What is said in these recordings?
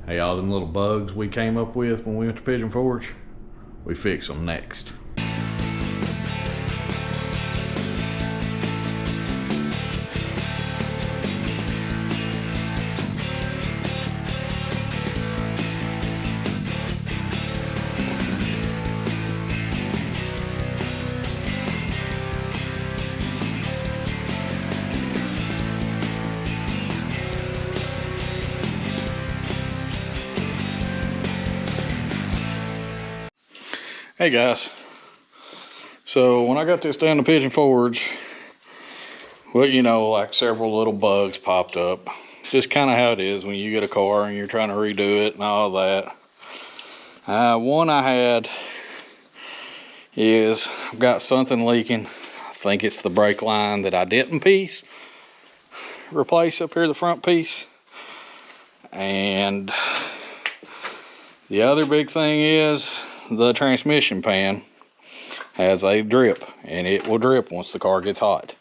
Hey, all them little bugs we came up with when we went to Pigeon Forge, we fix them next. Hey guys, so when I got this down to Pigeon Forge, well, you know, like several little bugs popped up. Just kind of how it is when you get a car and you're trying to redo it and all that. One I had is I've got something leaking. I think it's the brake line that I didn't replace up here, the front piece. And the other big thing is the transmission pan has a drip, and it will drip once the car gets hot.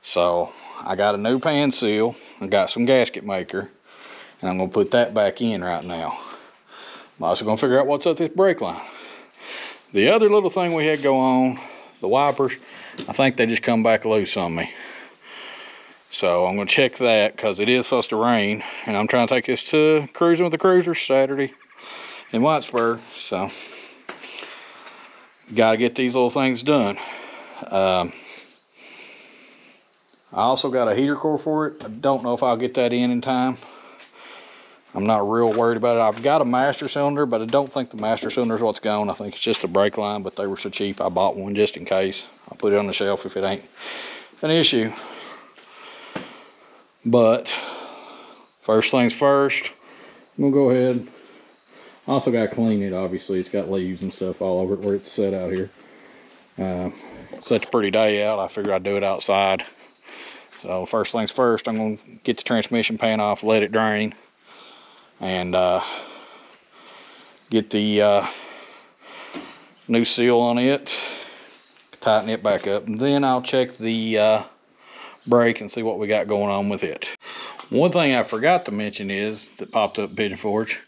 So I got a new pan seal, I got some gasket maker, and I'm gonna put that back in right now. I'm also gonna figure out what's up this brake line. The other little thing we had go on, the wipers, I think they just come back loose on me. So I'm gonna check that because it is supposed to rain, and I'm trying to take this to Cruising with the Cruisers Saturday in Whitesburg, so got to get these little things done. I also got a heater core for it. I don't know if I'll get that in time. I'm not real worried about it. I've got a master cylinder, but I don't think the master cylinder is what's going. I think it's just a brake line, but they were so cheap I bought one just in case. I'll put it on the shelf if it ain't an issue. But first things first, I'm gonna go ahead. Also got to clean it, obviously. It's got leaves and stuff all over it where it's set out here. Such a pretty day out, I figured I'd do it outside. So first things first, I'm going to get the transmission pan off, let it drain, and get the new seal on it, tighten it back up, and then I'll check the brake and see what we got going on with it. One thing I forgot to mention is, that popped up Pigeon Forge,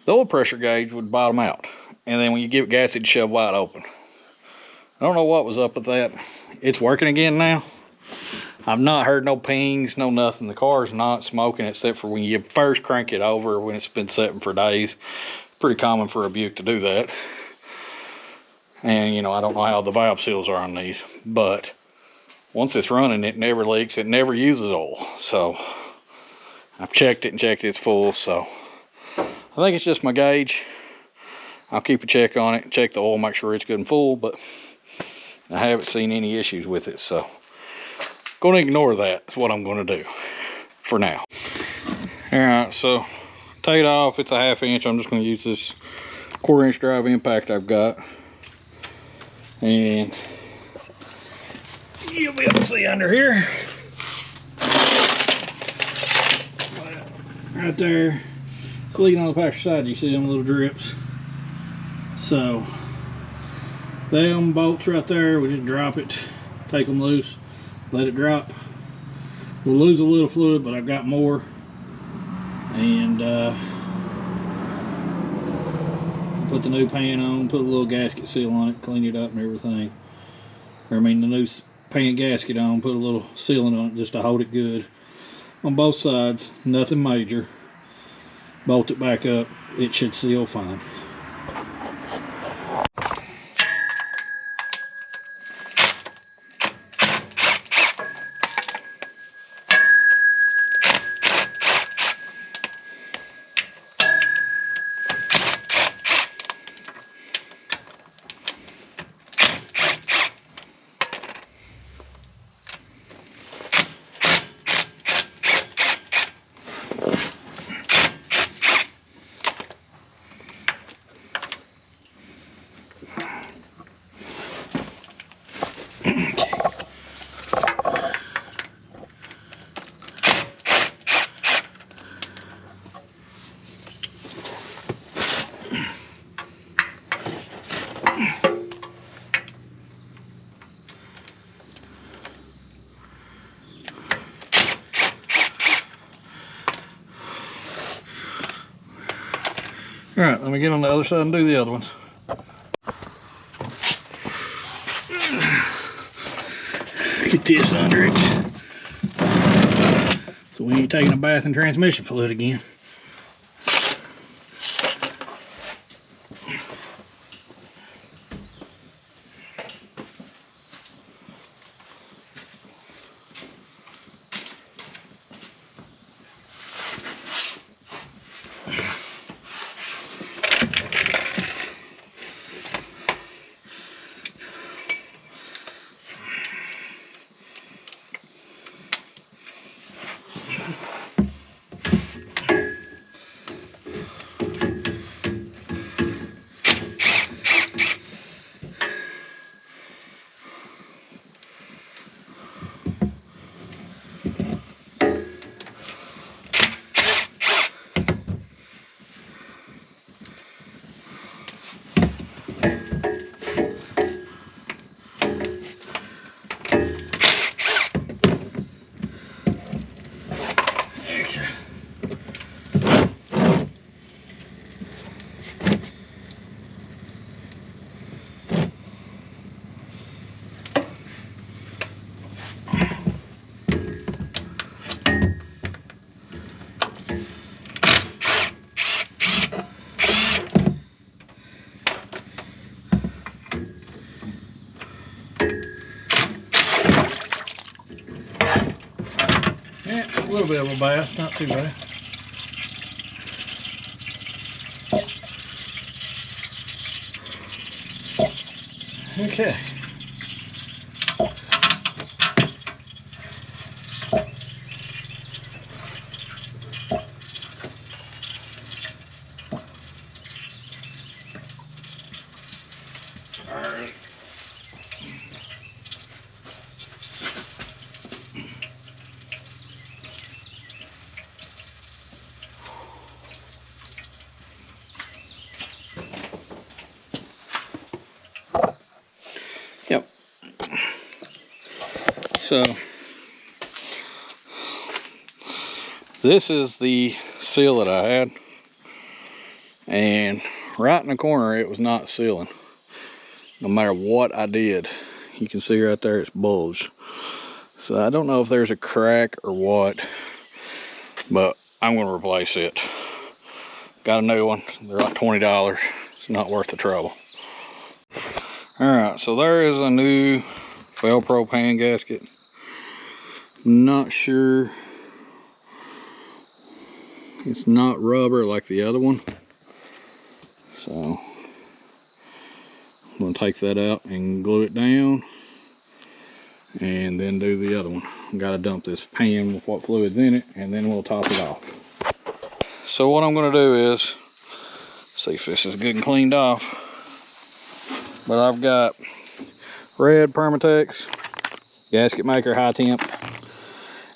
the oil pressure gauge would bottom out, and then when you give it gas, it'd shove wide open. I don't know what was up with that. It's working again now. I've not heard no pings, no nothing. The car's not smoking except for when you first crank it over when it's been sitting for days. Pretty common for a Buick to do that. And you know, I don't know how the valve seals are on these, but once it's running, it never leaks. It never uses oil. So I've checked it and checked it's full. So I think it's just my gauge. I'll keep a check on it, check the oil, make sure it's good and full, but I haven't seen any issues with it, so gonna ignore that. That's what I'm gonna do for now. All right, so take it off. It's a 1/2 inch. I'm just gonna use this 1/4 inch drive impact I've got, and you'll be able to see under here, right there. It's leaking on the passenger side. You see them little drips. So them bolts right there, we just drop it, take them loose, let it drop. We'll lose a little fluid, but I've got more. And put the new pan on, put a little gasket seal on it, clean it up and everything. Or I mean the new pan gasket on, put a little sealant on it just to hold it good on both sides. Nothing major. Bolt it back up, it should seal fine. All right, let me get on the other side and do the other ones. Get this under it, so we ain't taking a bath in transmission fluid again. Yeah, a little bit of a bath, not too bad. Okay. Yep. So this is the seal that I had, and right in the corner it was not sealing. No matter what I did, you can see right there it's bulged. So I don't know if there's a crack or what, but I'm going to replace it. Got a new one. They're like $20. It's not worth the trouble. Alright, so there is a new Velcro pan gasket. Not sure. It's not rubber like the other one. So I'm going to take that out and glue it down, and then do the other one. Got to dump this pan with what fluid's in it, and then we'll top it off. So what I'm going to do is, see if this is good and cleaned off. But I've got red Permatex gasket maker high temp,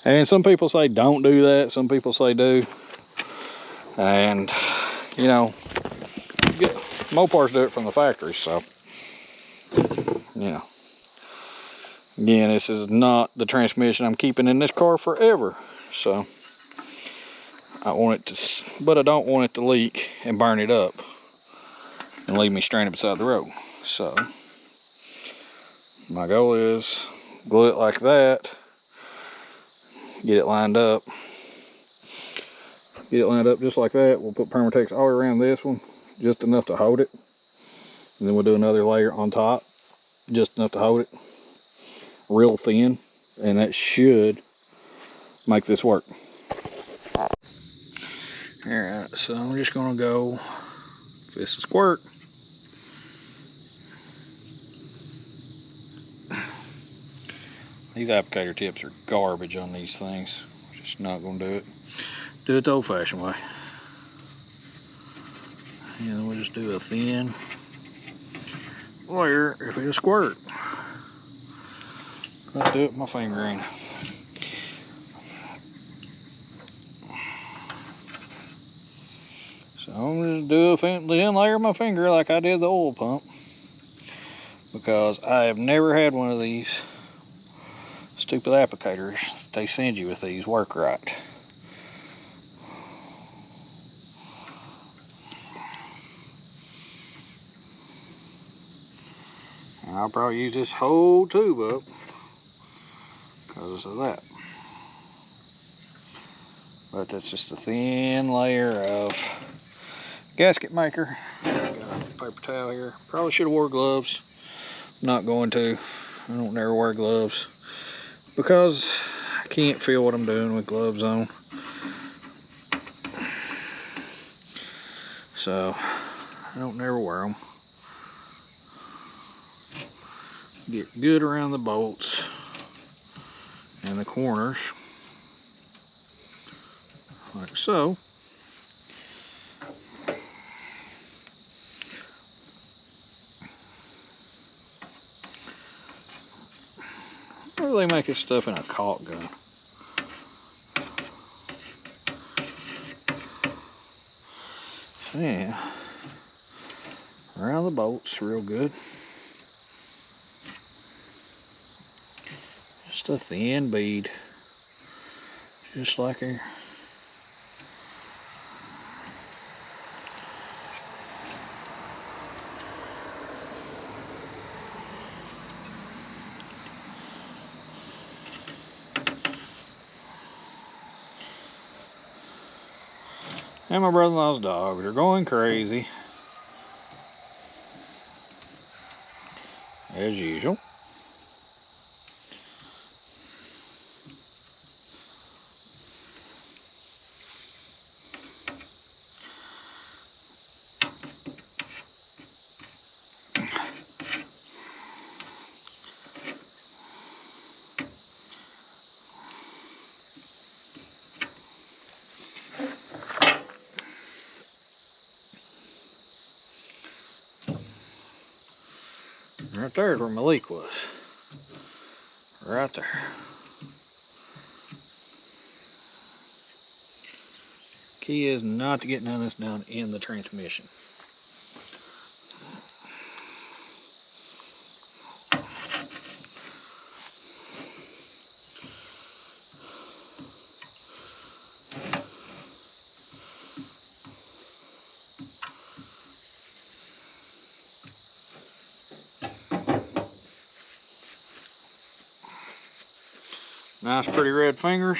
and some people say don't do that, some people say do. And you know, Mopars do it from the factory, so you know. Again, this is not the transmission I'm keeping in this car forever, so I want it to, but I don't want it to leak and burn it up and leave me stranded beside the road. So my goal is glue it like that, get it lined up just like that. We'll put Permatex all around this one, just enough to hold it, and then we'll do another layer on top, just enough to hold it, real thin, and that should make this work. Alright, so I'm just gonna go, if this is squirt, these applicator tips are garbage on these things. Just not gonna do it. Do it the old-fashioned way. And then we'll just do a thin layer if it'll squirt. I'll do it with my finger in. So I'm gonna do a thin layer of my finger like I did the oil pump, because I have never had one of these stupid applicators they send you with these work right. I'll probably use this whole tube up because of that. But that's just a thin layer of gasket maker. Got a paper towel here. Probably should have wore gloves. Not going to. I don't never wear gloves because I can't feel what I'm doing with gloves on. So I don't never wear them. Get good around the bolts and the corners, like so. Where do they make this stuff in a caulk gun? So yeah, around the bolts real good. Just a thin bead, just like here. And my brother-in-law's dogs are going crazy, as usual. Right there's where my leak was. Right there. Key is not to get none of this down in the transmission. Nice pretty red fingers.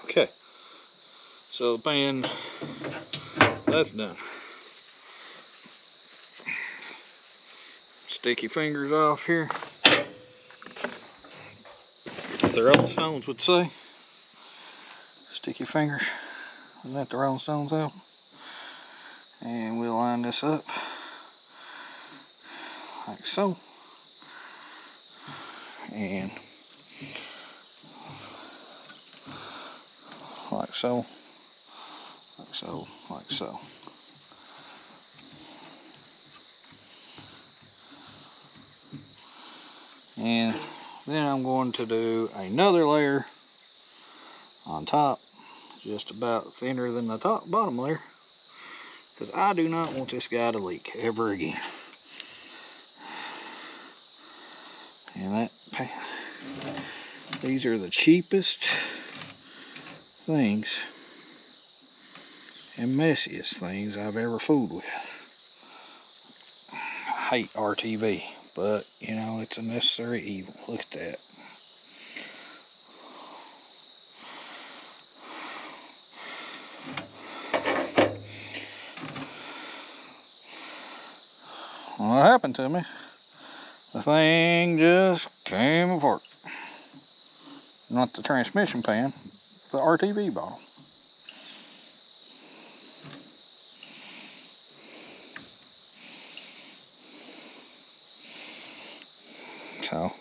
Okay, so the pan, that's done. Sticky fingers off here, as the Rolling Stones would say. Sticky fingers, and let the Rolling Stones out. And we'll line this up like so. And like so, like so, like so. And then I'm going to do another layer on top, just about thinner than the bottom layer, because I do not want this guy to leak ever again. And that pan, these are the cheapest things and messiest things I've ever fooled with. I hate RTV, but you know, it's a necessary evil. Look at that. happened to me. The thing just came apart. Not the transmission pan, the RTV bottle. So, I'm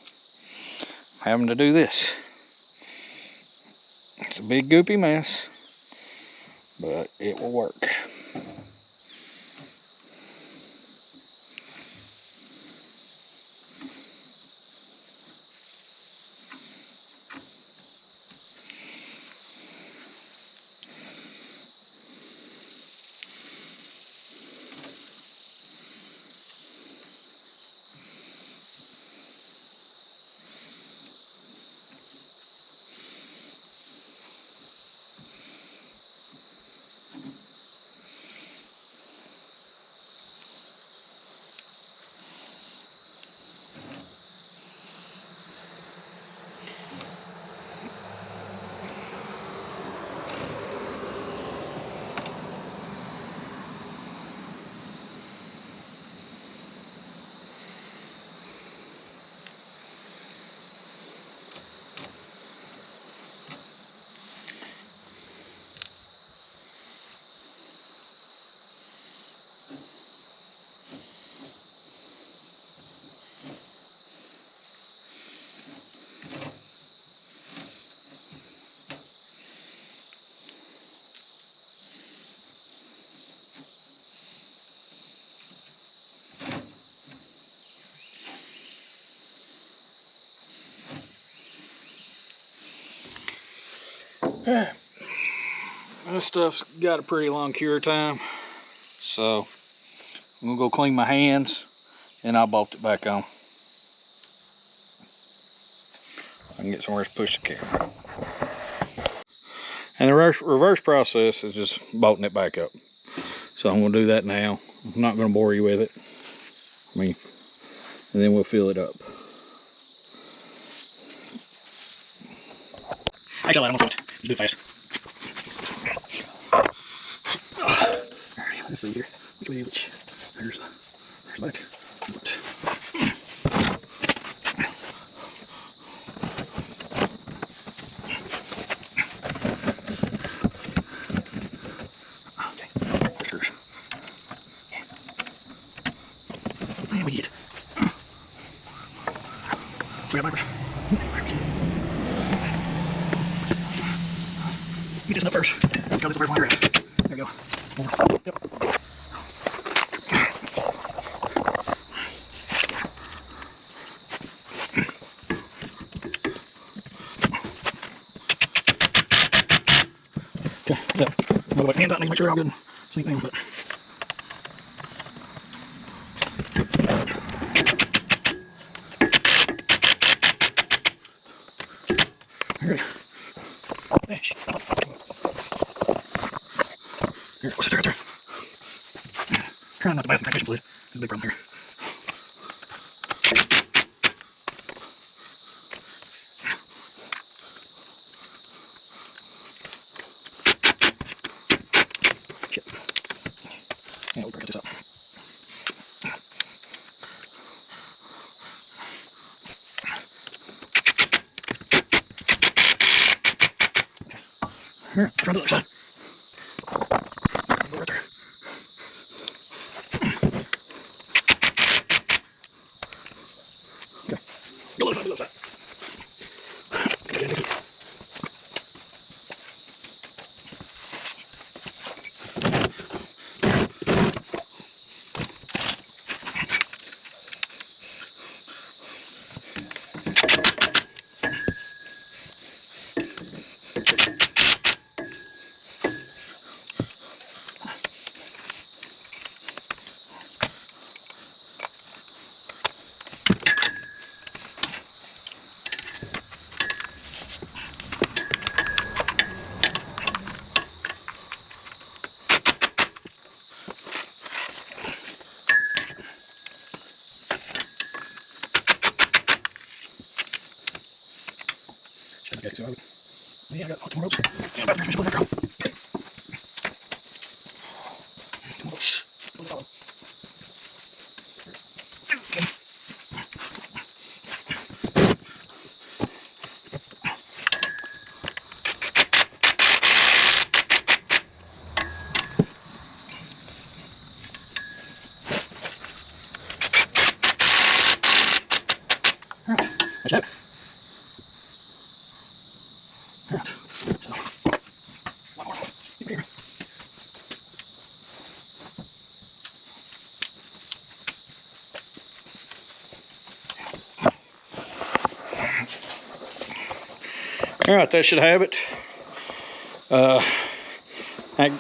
having to do this. It's a big goopy mess, but it will work. Alright, this stuff's got a pretty long cure time, so I'm gonna go clean my hands and I'll bolt it back on. I can get somewhere to push the camera. And the reverse process is just bolting it back up. So I'm gonna do that now. I'm not gonna bore you with it. And then we'll fill it up. Actually, I don't want to do it fast. Alright, let's see here. Which way, which? There's the back. Front. Okay, screws. Yeah. And we get. We got wipers. Get this up first. Because it's the first one I grabbed. There we go. More. Yep. Okay, yep. I'm gonna put my hands out and make sure they're all good. Same thing, but. Alright. Here, what's it there? Trying not to buy some transmission fluid. There's a big problem here. Shit. Yeah, we'll cut this up. Okay. Alright, try the other side. Go right there. Okay. Go to the other side. Okay. Okay, so yeah, I got two more ropes. Yeah, about transmission fluid after all. Okay. 2 more ropes. All right, that should have it.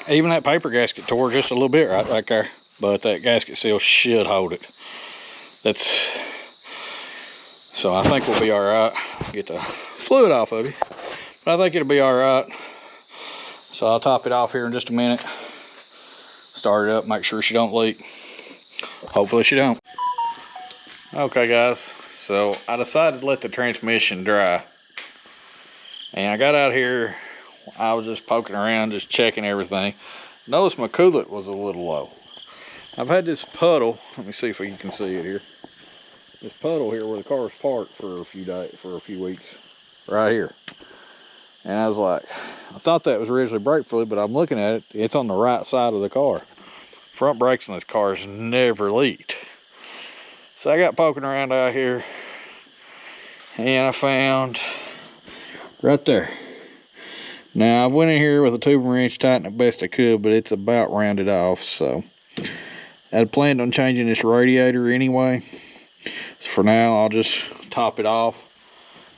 Even that paper gasket tore just a little bit right there, but that gasket seal should hold it. So I think we'll be all right. Get the fluid off of it, but I think it'll be all right. So I'll top it off here in just a minute. Start it up, make sure she don't leak. Hopefully she don't. Okay guys, so I decided to let the transmission dry. And I got out here, I was just poking around, just checking everything. Noticed my coolant was a little low. I've had this puddle, let me see if you can see it here. This puddle here where the car was parked for a few weeks, right here. And I was like, I thought that was originally brake fluid, but I'm looking at it, it's on the right side of the car. Front brakes on this car has never leaked. So I got poking around out here, and I found right there. Now I went in here with a tuber wrench, tightened it best I could, but it's about rounded off. So I had planned on changing this radiator anyway. So for now, I'll just top it off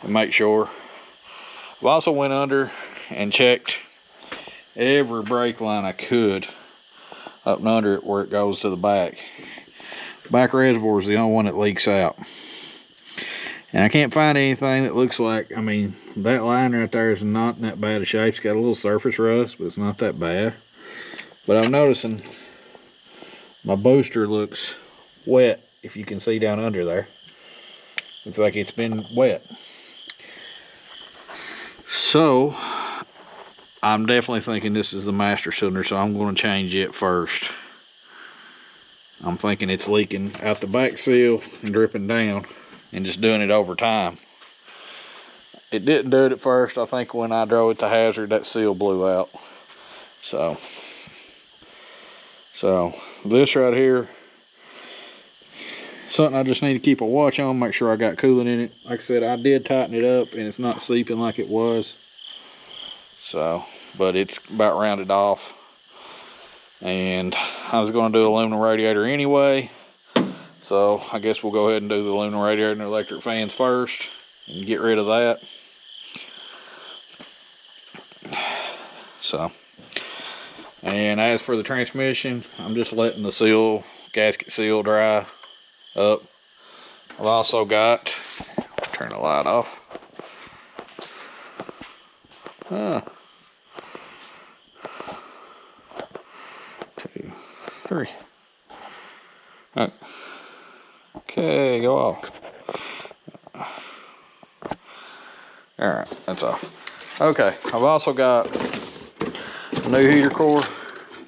and make sure. I've also went under and checked every brake line I could up and under it where it goes to the back. Back reservoir is the only one that leaks out. And I can't find anything that looks like, I mean, that line right there is not in that bad a shape. It's got a little surface rust, but it's not that bad. But I'm noticing my booster looks wet, if you can see down under there. Looks like it's been wet. So, I'm definitely thinking this is the master cylinder, so I'm going to change it first. I'm thinking it's leaking out the back seal and dripping down, and just doing it over time. It didn't do it at first. I think when I drove it to hazard, that seal blew out. So this right here, something I just need to keep a watch on, make sure I got coolant in it. Like I said, I did tighten it up and it's not seeping like it was. So, but it's about rounded off. And I was going to do aluminum radiator anyway. So I guess we'll go ahead and do the aluminum radiator and the electric fans first and get rid of that. So, and as for the transmission, I'm just letting the gasket seal dry up. I've also got, turn the light off. 2, 3. Okay, go off. Alright, that's off. Okay, I've also got a new heater core.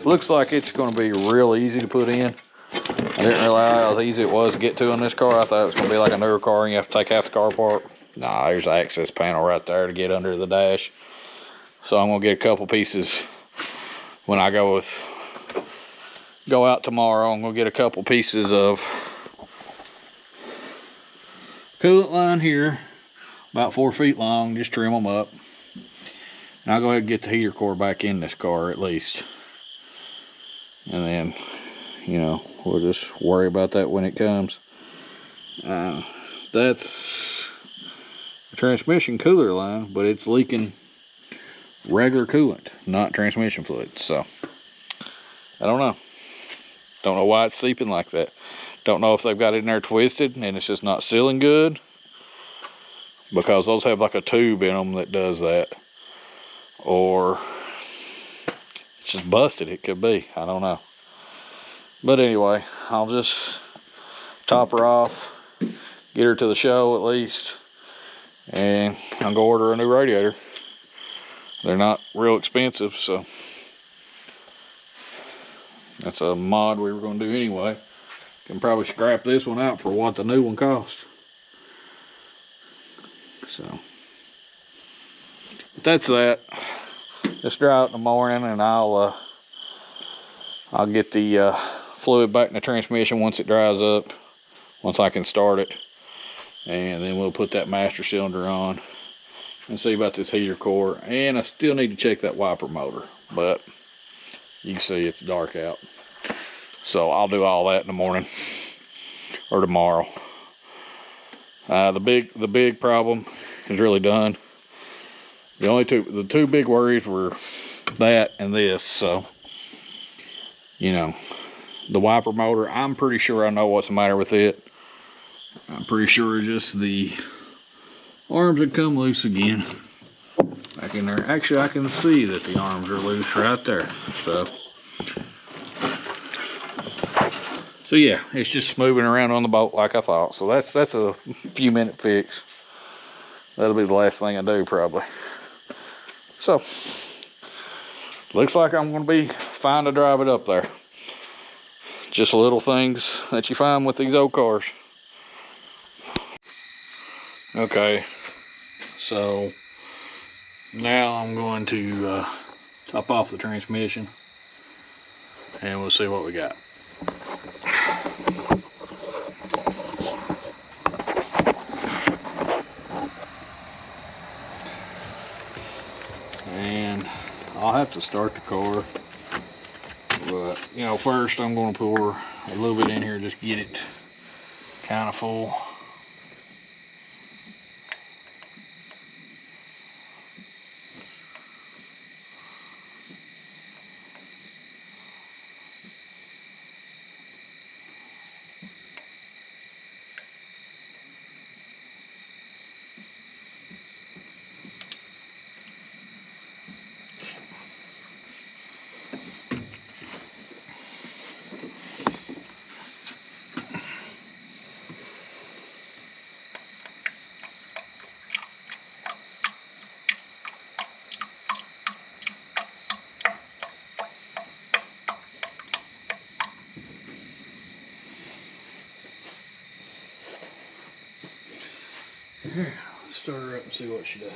Looks like it's going to be real easy to put in. I didn't realize how easy it was to get to in this car. I thought it was going to be like a newer car and you have to take half the car apart. Nah, there's an access panel right there to get under the dash. So I'm going to get a couple pieces when I go out tomorrow. I'm going to get a couple pieces of coolant line here, about 4 feet long, just trim them up. And I'll go ahead and get the heater core back in this car at least. And then, you know, we'll just worry about that when it comes. That's a transmission cooler line, but it's leaking regular coolant, not transmission fluid. So, I don't know. Don't know why it's seeping like that. Don't know if they've got it in there twisted and it's just not sealing good, because those have like a tube in them that does that, or it's just busted. It could be, I don't know. But anyway, I'll just top her off, get her to the show at least, and I'll go order a new radiator. They're not real expensive, so that's a mod we were going to do anyway. Can probably scrap this one out for what the new one cost. So, but that's that. Just dry out in the morning, and I'll get the fluid back in the transmission once it dries up, once I can start it, and then we'll put that master cylinder on and see about this heater core. And I still need to check that wiper motor, but you can see it's dark out. So I'll do all that in the morning or tomorrow. The big problem is really done. The two big worries were that and this. So, you know, the wiper motor, I'm pretty sure I know what's the matter with it. I'm pretty sure just the arms had come loose again back in there. Actually, I can see that the arms are loose right there. So yeah, it's just moving around on the boat like I thought. So that's a few minute fix. That'll be the last thing I do probably. So looks like I'm gonna be fine to drive it up there. Just little things that you find with these old cars. Okay, so now I'm going to top off the transmission and we'll see what we got. And I'll have to start the car, but you know, first I'm going to pour a little bit in here, just get it kind of full. Here, let's start her up and see what she does.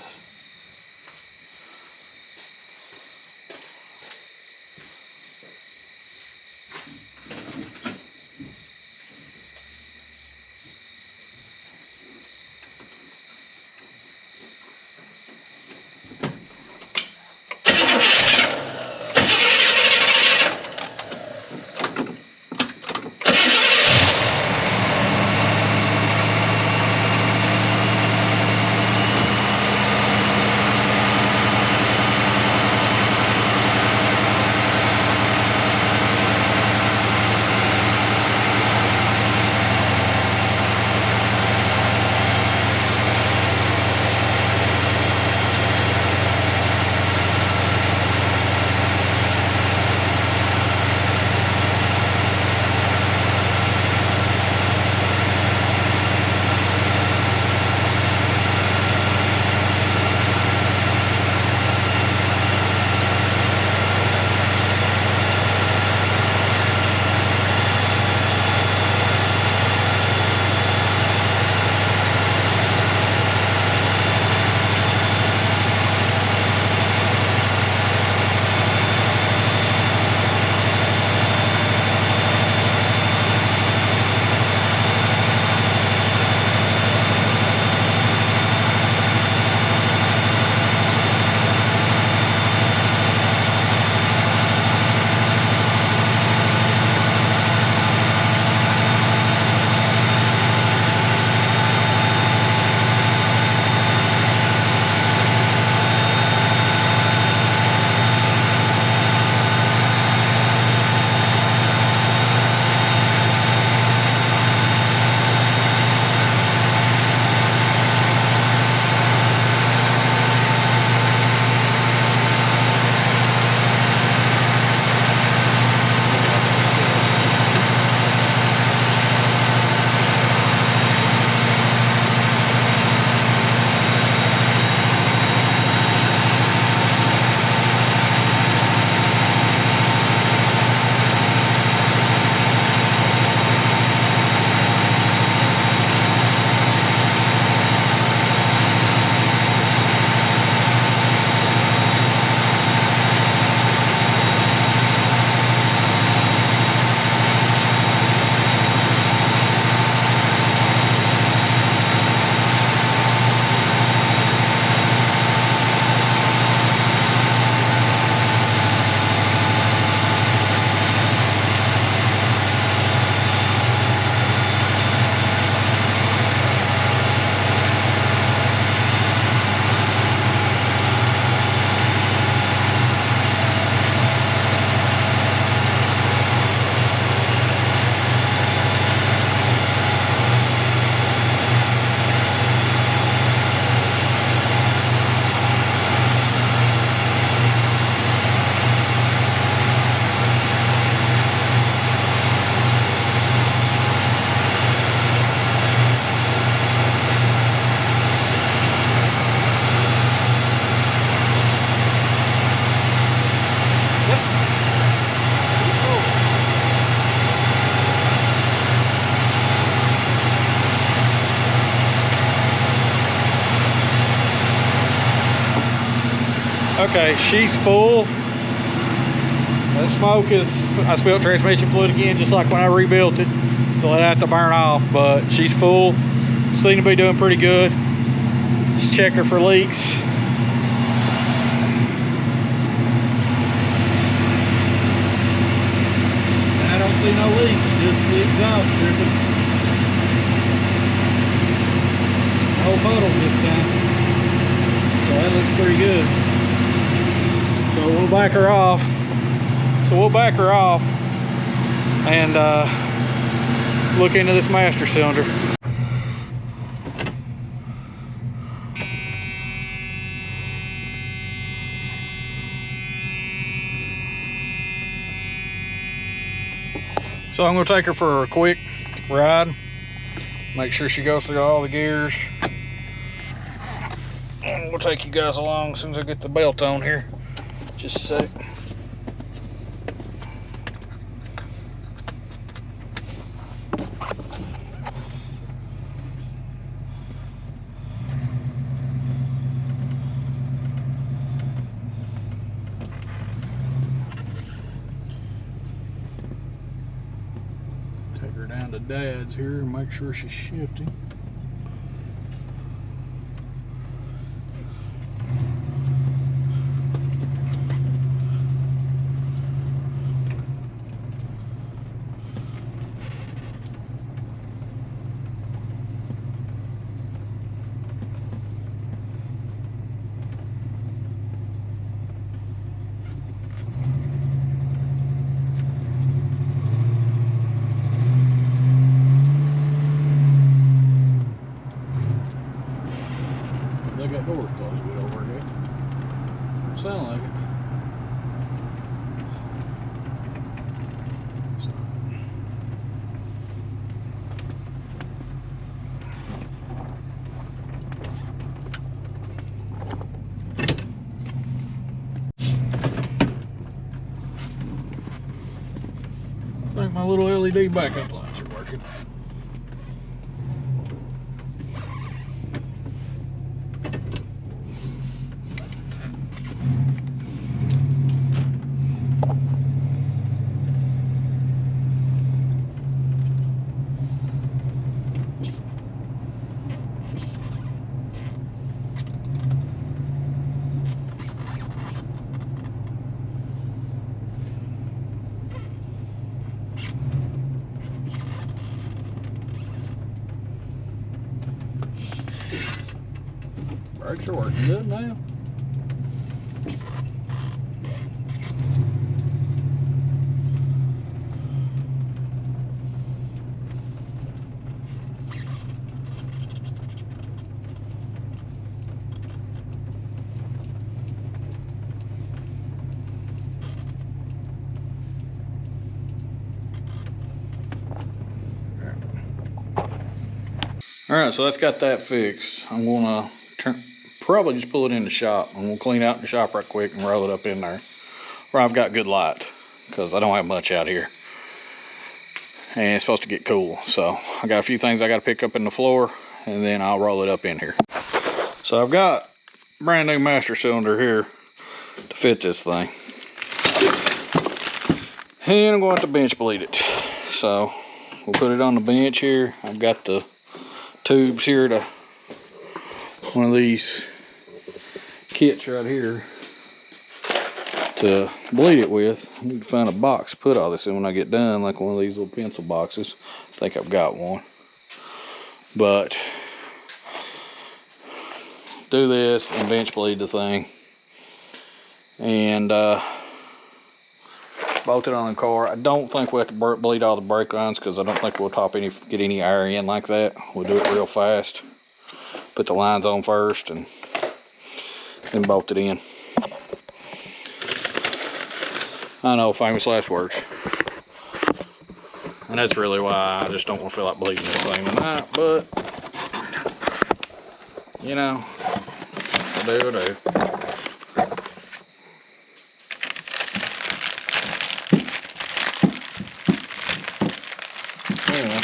Okay, she's full. The smoke is, I spilled transmission fluid again, just like when I rebuilt it. So it had to burn off, but she's full. Seem to be doing pretty good. Just check her for leaks. And I don't see no leaks, just the exhaust dripping. No puddles this time. So that looks pretty good. So we'll back her off. And look into this master cylinder. So I'm going to take her for a quick ride. Make sure she goes through all the gears. And we'll take you guys along as soon as I get the belt on here. Just a sec. Take her down to Dad's here and make sure she's shifting. They got doors closed good over here. Don't sound like it. I think my little LED backup lights are working. Brakes are working good now. All right, so that's got that fixed. I'm gonna probably just pull it in the shop. I'm gonna clean out in the shop right quick and roll it up in there where I've got good light, because I don't have much out here and it's supposed to get cool. So I got a few things I got to pick up in the floor, and then I'll roll it up in here. So I've got a brand new master cylinder here to fit this thing, and I'm going to bench bleed it. So we'll put it on the bench here. I've got the tubes here to one of these kits right here to bleed it with. I need to find a box to put all this in when I get done, like one of these little pencil boxes. I think I've got one. But do this and bench bleed the thing, and bolt it on the car. I don't think we have to bleed all the brake lines, because I don't think we'll get any air in like that. We'll do it real fast. Put the lines on first and then bolt it in. I know, famous last words. And that's really why I just don't want to feel like bleeding this thing tonight, but you know, I do. Anyway,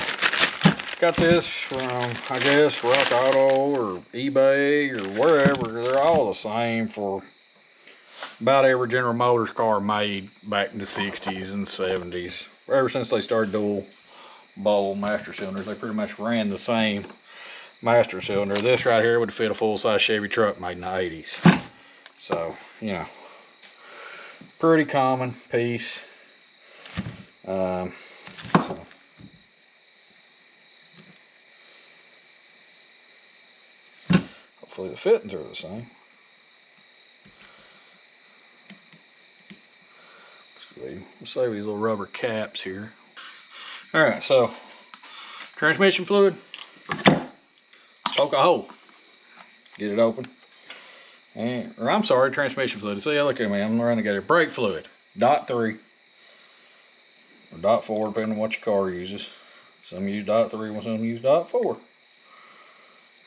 got this from, I guess, Rock Auto or eBay or wherever. They're all the same for about every General Motors car made back in the 60s and 70s. Ever since they started dual bowl master cylinders, they pretty much ran the same master cylinder. This right here would fit a full-size Chevy truck made in the 80s. So, you know, pretty common piece. So. Hopefully the fittings are the same. Let's save these little rubber caps here. Alright, so transmission fluid, poke a hole, get it open. And, or I'm sorry, transmission fluid. See, look at me, I'm running together. Brake fluid, .3 or .4, depending on what your car uses. Some use .3, some use .4.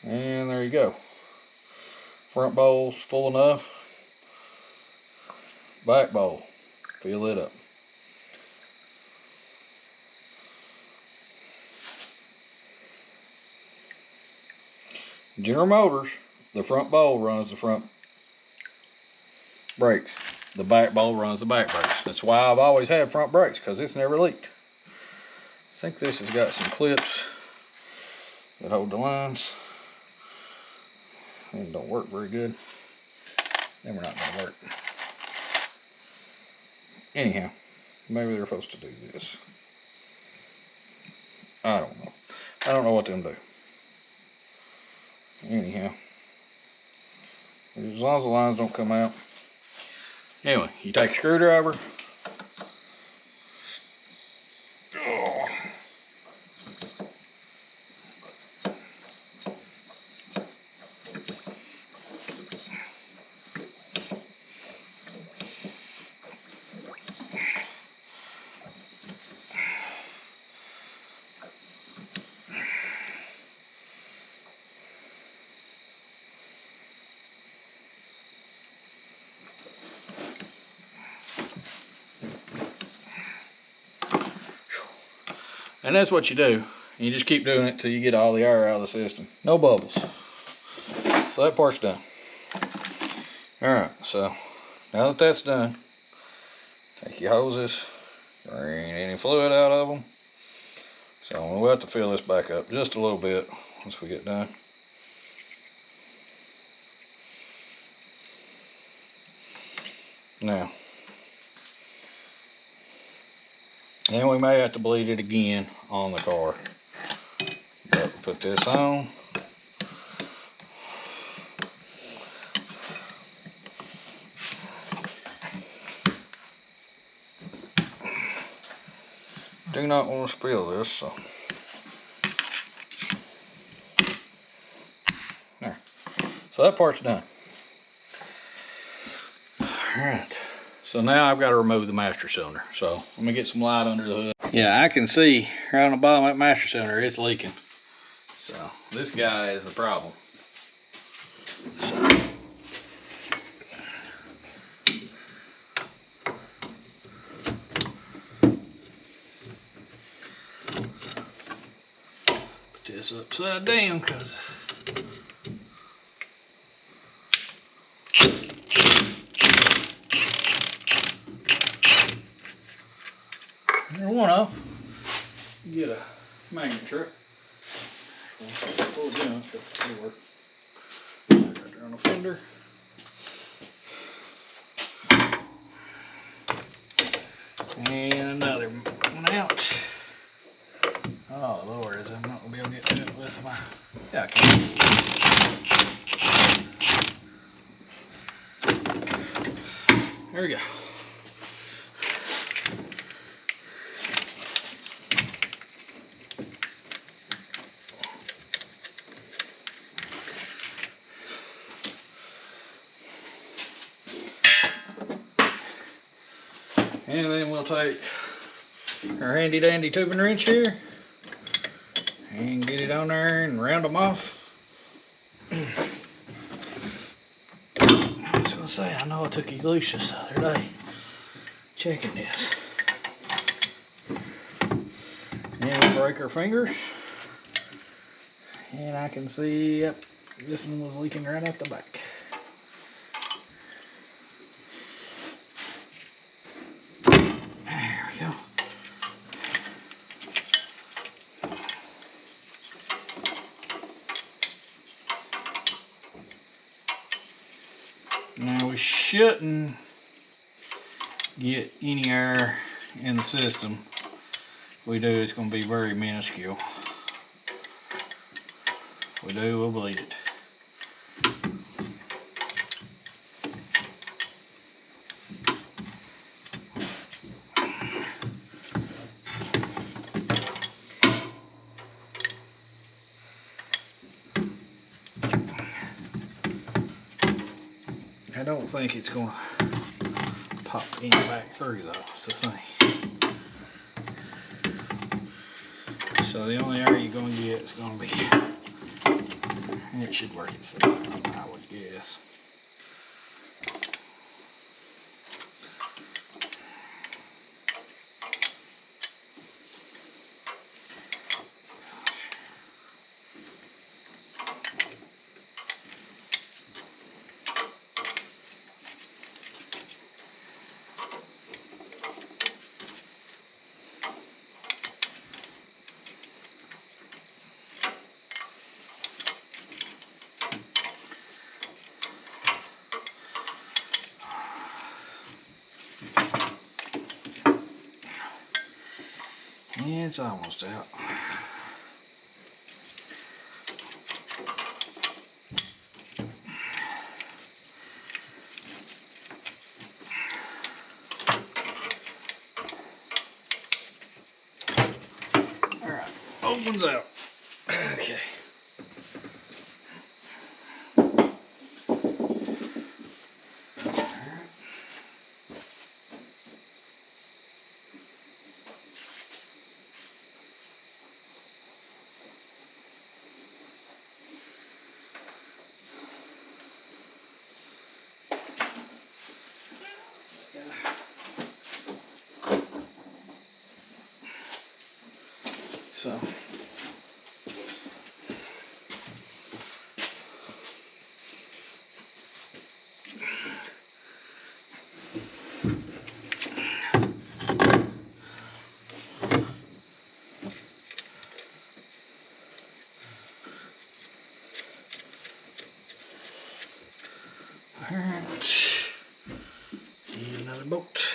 And there you go. Front bowl's full enough. Back bowl, fill it up. General Motors, the front bowl runs the front brakes. The back bowl runs the back brakes. That's why I've always had front brakes, because it's never leaked. I think this has got some clips that hold the lines. It don't work very good. Then we're not going to work. Anyhow, maybe they're supposed to do this. I don't know. I don't know what them do. Anyhow, as long as the lines don't come out. Anyway, you take a screwdriver. And that's what you do. You just keep doing it till you get all the air out of the system. No bubbles. So that part's done. Alright, so now that that's done, take your hoses, drain any fluid out of them. So we'll have to fill this back up just a little bit once we get done. Now, and we may have to bleed it again on the car. But put this on. Do not want to spill this, so. There. So that part's done. Alright. So now I've got to remove the master cylinder. So let me get some light under the hood. Yeah, I can see right on the bottom of that master cylinder, it's leaking. So this guy is the problem. So. Put this upside down because one off. Get a magnet strip. Pull it down. Right there on the fender. And another one out. Oh Lord, is I'm not gonna be able to get to it with my. Yeah, I can. There we go. And then we'll take our handy dandy tubing wrench here and get it on there and round them off. I was gonna say, I know I took Elucius the other day checking this. And we'll break our fingers. And I can see, yep, this one was leaking right out the back. Now we shouldn't get any air in the system. If we do, it's going to be very minuscule. If we do, we'll bleed it. I don't think it's going to pop any back through though, that's the thing. So the only air you're going to get is going to be, and it should work itself out, I would guess. It's almost out. All right, opens out. Okay. So all right, and another bolt.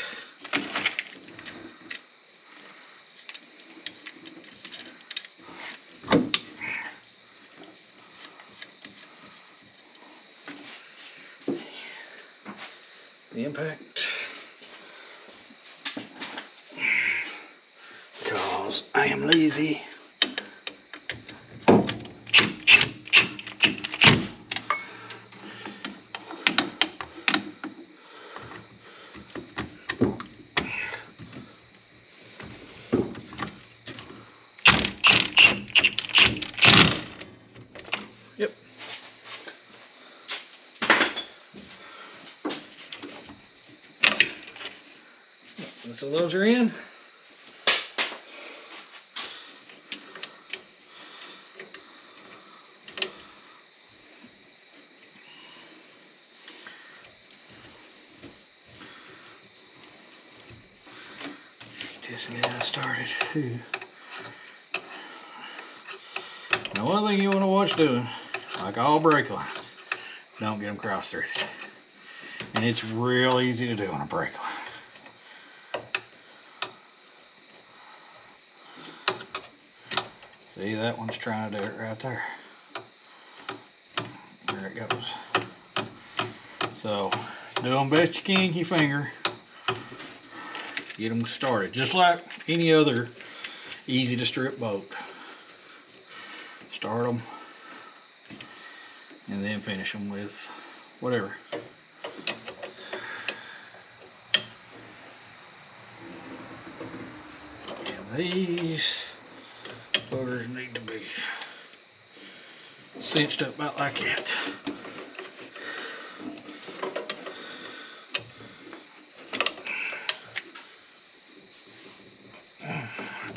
The impact, because I am lazy. Yep. So those are in. Get this guy started too. Now one thing you want to watch doing, like all brake lines, don't get them cross-threaded. And it's real easy to do on a brake line. See, that one's trying to do it right there. There it goes. So, do them best you can with your finger. Get them started, just like any other easy to strip bolt. Start them, and then finish them with whatever. And these boogers need to be cinched up about like that.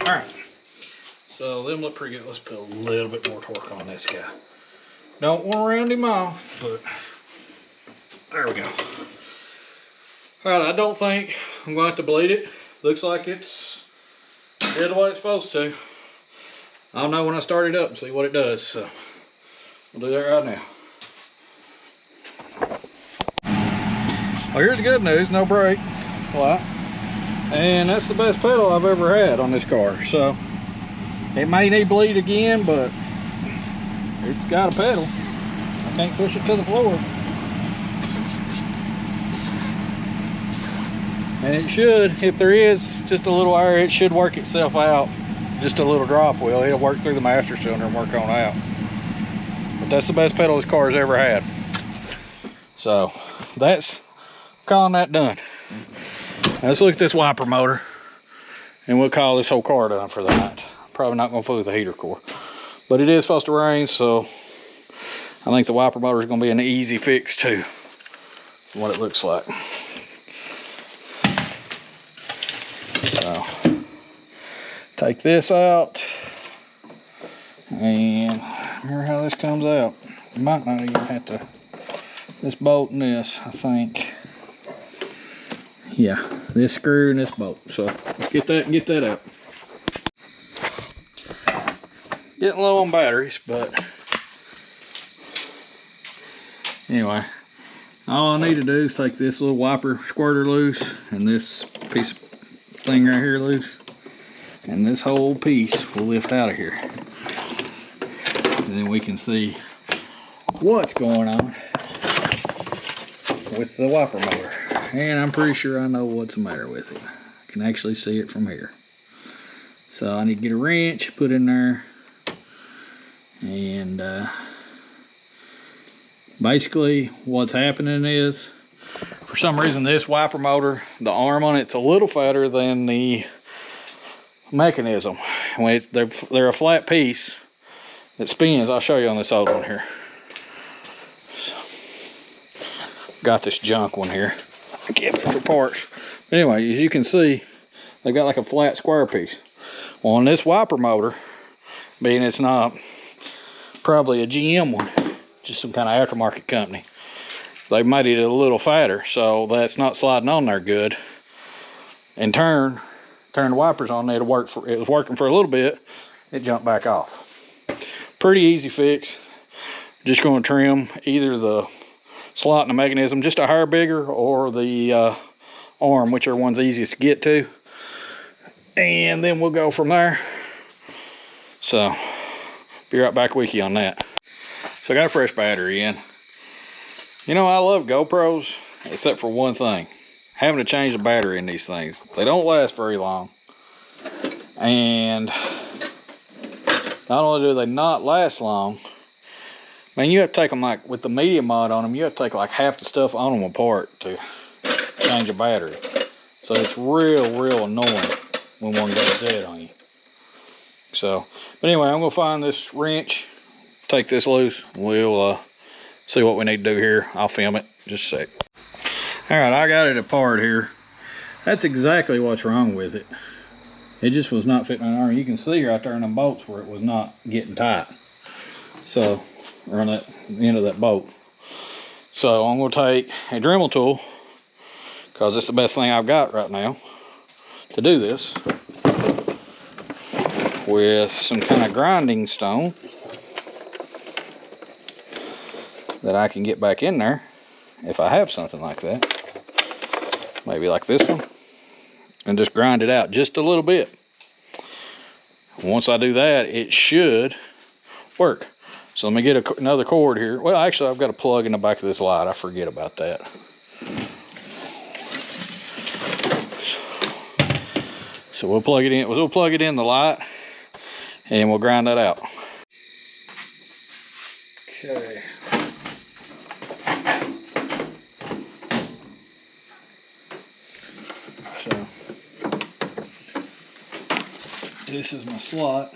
Alright, so them look pretty good. Let's put a little bit more torque on this guy. Don't want to round him off, but there we go. Alright, I don't think I'm going to have to bleed it. Looks like it's did the way it's supposed to. I'll know when I start it up and see what it does, so we'll do that right now. Well, here's the good news, no brake light. And that's the best pedal I've ever had on this car. So it may need bleed again, but it's got a pedal. I can't push it to the floor. And it should, if there is just a little air, it should work itself out. Just a little drop wheel, it'll work through the master cylinder and work on out. But that's the best pedal this car's ever had. So that's calling that done. Now let's look at this wiper motor, and we'll call this whole car done for the night. Probably not gonna fool with the heater core, but it is supposed to rain, so I think the wiper motor is gonna be an easy fix too, from what it looks like. So take this out, and remember how this comes out. You might not even have to, this bolt and this, I think. Yeah, this screw and this bolt. So let's get that and get that out. Getting low on batteries, but anyway, all I need to do is take this little wiper squirter loose and this piece of thing right here loose, and this whole piece will lift out of here. And then we can see what's going on with the wiper motor. And I'm pretty sure I know what's the matter with it. I can actually see it from here. So I need to get a wrench, put in there, and basically what's happening is, for some reason this wiper motor, the arm on it's a little fatter than the mechanism. When they're a flat piece that spins. I'll show you on this old one here. So, got this junk one here. I kept it for parts. But anyway, as you can see, they've got like a flat square piece. Well, on this wiper motor, being it's not probably a GM one, just some kind of aftermarket company, they made it a little fatter, so that's not sliding on there good. And turn the wipers on, it was working for a little bit, it jumped back off. Pretty easy fix. Just going to trim either the slot in the mechanism just a hair bigger, or the arm, whichever one's easiest to get to, and then we'll go from there. So be right back with you on that. So I got a fresh battery in. You know, I love GoPros except for one thing: having to change the battery in these things. They don't last very long, and not only do they not last long, man, you have to take them, like with the media mod on them, you have to take like half the stuff on them apart to change a battery. So it's real annoying when one goes dead on you. So, but anyway, I'm gonna find this wrench, take this loose, we'll see what we need to do here. I'll film it just a sec. All right, I got it apart here. That's exactly what's wrong with it. It just was not fitting on the arm. You can see right there in them bolts where it was not getting tight. So, or on that end of that bolt. So I'm going to take a Dremel tool, because it's the best thing I've got right now to do this, with some kind of grinding stone that I can get back in there if I have something like that. Maybe like this one, and just grind it out just a little bit. Once I do that, it should work. So let me get another cord here. Well, actually, I've got a plug in the back of this light. I forget about that. So we'll plug it in. We'll plug it in the light, and we'll grind that out. Okay. So this is my slot.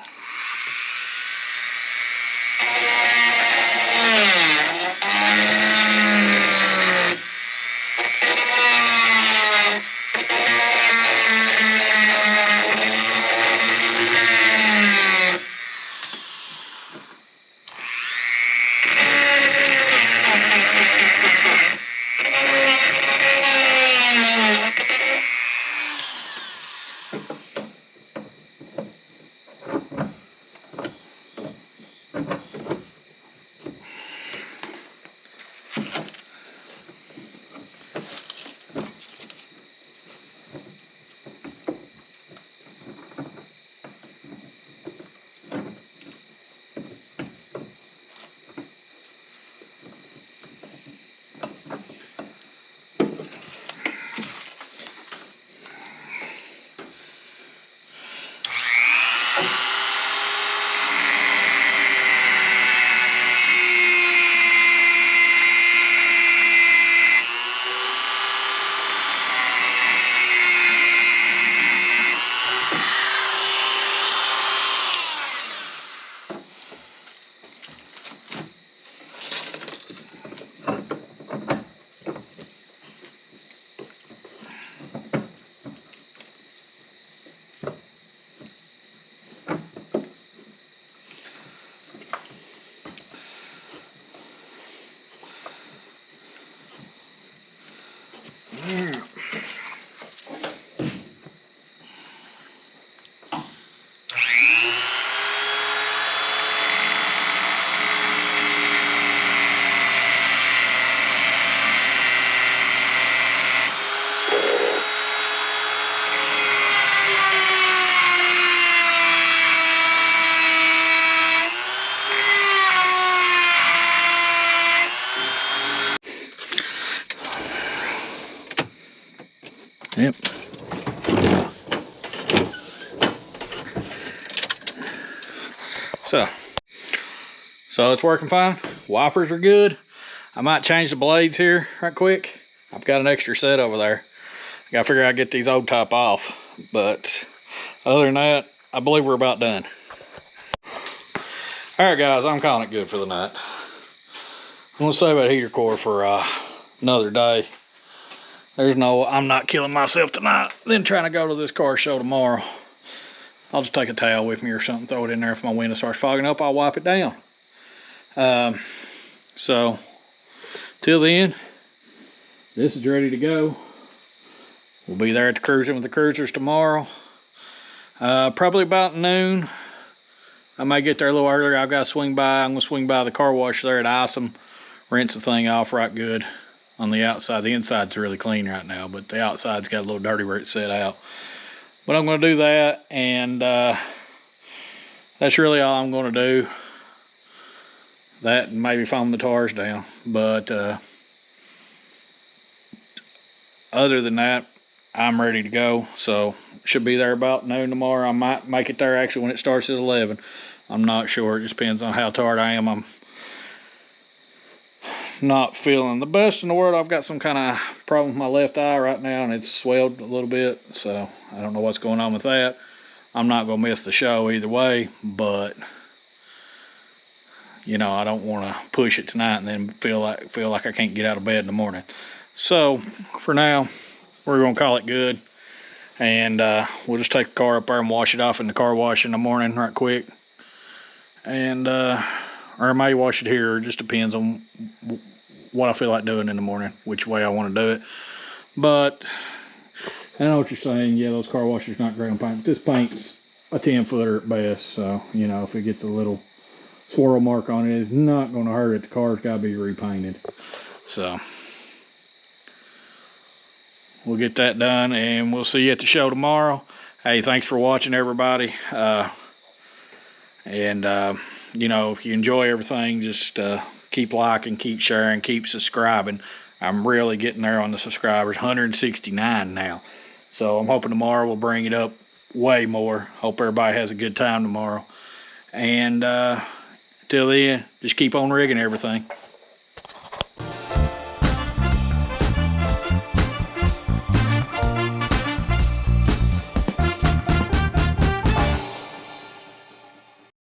Yep. So it's working fine. Wipers are good. I might change the blades here right quick. I've got an extra set over there. I gotta figure out how to get these old top off. But other than that, I believe we're about done. All right, guys, I'm calling it good for the night. I'm gonna save that heater core for another day. I'm not killing myself tonight, then trying to go to this car show tomorrow. I'll just take a towel with me or something, throw it in there. If my window starts fogging up, I'll wipe it down. So, till then, this is ready to go. We'll be there at the cruising with the cruisers tomorrow. Probably about noon. I may get there a little earlier. I've got to swing by. I'm going to swing by the car wash there at Isom, rinse the thing off right good on the outside. The inside's really clean right now, but the outside's got a little dirty where it's set out. But I'm going to do that, and that's really all I'm going to do. That and maybe foam the tires down. But other than that, I'm ready to go. So should be there about noon tomorrow. I might make it there actually when it starts at 11. I'm not sure. It just depends on how tired I am. I'm not feeling the best in the world. I've got some kind of problem with my left eye right now, and it's swelled a little bit. So I don't know what's going on with that. I'm not going to miss the show either way, but you know, I don't want to push it tonight and then feel like I can't get out of bed in the morning. So for now, we're going to call it good. And we'll just take the car up there and wash it off in the car wash in the morning right quick. And, or I may wash it here. It just depends on what I feel like doing in the morning, which way I want to do it. But I know what you're saying. Yeah, those car washers not great on paint. But this paint's a 10-footer at best. So, you know, if it gets a little swirl mark on it, it's not going to hurt it. The car's got to be repainted. So we'll get that done, and we'll see you at the show tomorrow. Hey, thanks for watching, everybody. You know, if you enjoy everything, just keep liking, keep sharing, keep subscribing. I'm really getting there on the subscribers, 169 now. So I'm hoping tomorrow we'll bring it up way more. Hope everybody has a good time tomorrow. And till then, just keep on rigging everything.